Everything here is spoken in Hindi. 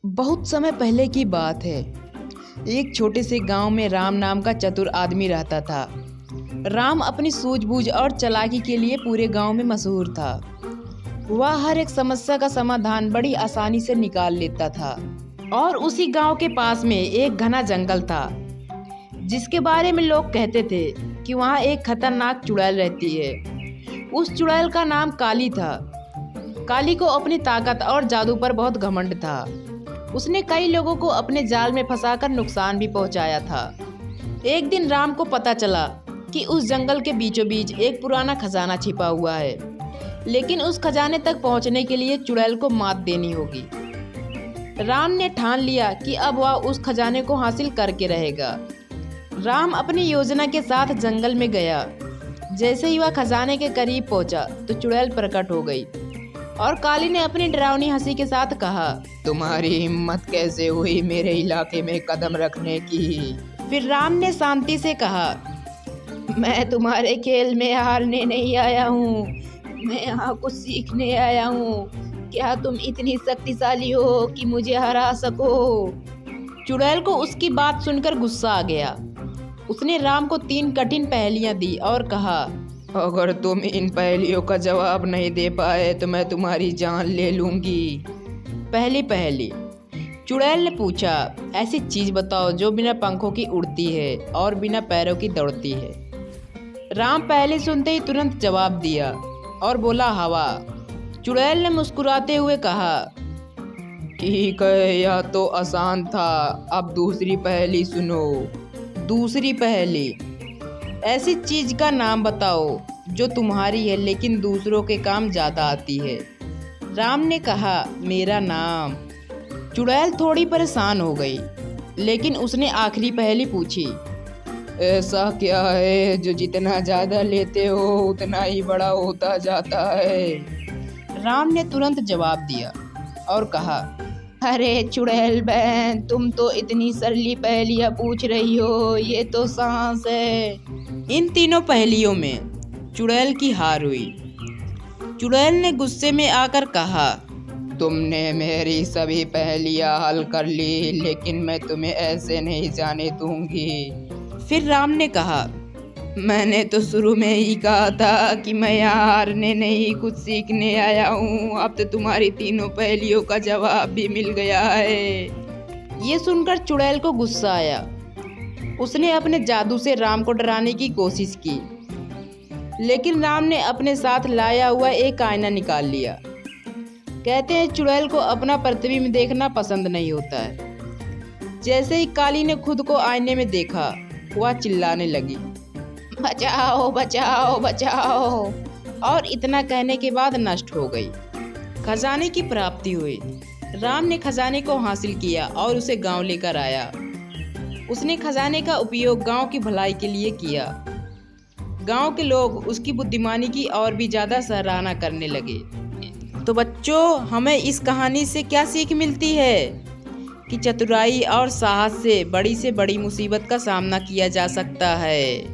बहुत समय पहले की बात है। एक छोटे से गांव में राम नाम का चतुर आदमी रहता था। राम अपनी सूझबूझ और चालाकी के लिए पूरे गांव में मशहूर था। वह हर एक समस्या का समाधान बड़ी आसानी से निकाल लेता था। और उसी गांव के पास में एक घना जंगल था, जिसके बारे में लोग कहते थे कि वहाँ एक खतरनाक चुड़ैल रहती है। उस चुड़ैल का नाम काली था। काली को अपनी ताकत और जादू पर बहुत घमंड था। उसने कई लोगों को अपने जाल में फंसाकर नुकसान भी पहुंचाया था। एक दिन राम को पता चला कि उस जंगल के बीचों बीच एक पुराना खजाना छिपा हुआ है, लेकिन उस खजाने तक पहुंचने के लिए चुड़ैल को मात देनी होगी। राम ने ठान लिया कि अब वह उस खजाने को हासिल करके रहेगा। राम अपनी योजना के साथ जंगल में गया। जैसे ही वह खजाने के करीब पहुंचा तो चुड़ैल प्रकट हो गई और काली ने अपनी डरावनी हंसी के साथ कहा, तुम्हारी हिम्मत कैसे हुई मेरे इलाके में कदम रखने की? फिर राम ने शांति से कहा, मैं तुम्हारे खेल में हारने नहीं आया हूँ, मैं यहाँ कुछ सीखने आया हूँ। क्या तुम इतनी शक्तिशाली हो कि मुझे हरा सको? चुड़ैल को उसकी बात सुनकर गुस्सा आ गया। उसने राम को 3 कठिन पहेलियां दी और कहा, अगर तुम इन पहेलियों का जवाब नहीं दे पाए तो मैं तुम्हारी जान ले लूंगी। पहली पहेली। चुड़ैल ने पूछा, ऐसी चीज बताओ जो बिना पंखों की उड़ती है और बिना पैरों की दौड़ती है। राम पहले सुनते ही तुरंत जवाब दिया और बोला, हवा। चुड़ैल ने मुस्कुराते हुए कहा, ठीक है, यह तो आसान था। अब दूसरी पहेली सुनो। दूसरी पहेली। ऐसी चीज का नाम बताओ जो तुम्हारी है लेकिन दूसरों के काम ज्यादा आती है। राम ने कहा, मेरा नाम। चुड़ैल थोड़ी परेशान हो गई, लेकिन उसने आखिरी पहेली पूछी, ऐसा क्या है जो जितना ज्यादा लेते हो उतना ही बड़ा होता जाता है? राम ने तुरंत जवाब दिया और कहा, अरे चुड़ैल बहन, तुम तो इतनी सरली पहेलियां पूछ रही हो, ये तो सांस है। इन तीनों पहेलियों में चुड़ैल की हार हुई। चुड़ैल ने गुस्से में आकर कहा, तुमने मेरी सभी पहेलियां हल कर ली, लेकिन मैं तुम्हें ऐसे नहीं जाने दूंगी। फिर राम ने कहा, मैंने तो शुरू में ही कहा था कि मैं यहाँ हारने नहीं कुछ सीखने आया हूँ। अब तो तुम्हारी तीनों पहेलियों का जवाब भी मिल गया है। ये सुनकर चुड़ैल को गुस्सा आया। उसने अपने जादू से राम को डराने की कोशिश की, लेकिन राम ने अपने साथ लाया हुआ एक आईना निकाल लिया। कहते हैं चुड़ैल को अपना प्रतिबिंब देखना पसंद नहीं होता है। जैसे ही काली ने खुद को आईने में देखा, वह चिल्लाने लगी, बचाओ बचाओ बचाओ, और इतना कहने के बाद नष्ट हो गई। खजाने की प्राप्ति हुई। राम ने खजाने को हासिल किया और उसे गांव लेकर आया। उसने खजाने का उपयोग गांव की भलाई के लिए किया। गांव के लोग उसकी बुद्धिमानी की और भी ज्यादा सराहना करने लगे। तो बच्चों, हमें इस कहानी से क्या सीख मिलती है कि चतुराई और साहस से बड़ी मुसीबत का सामना किया जा सकता है।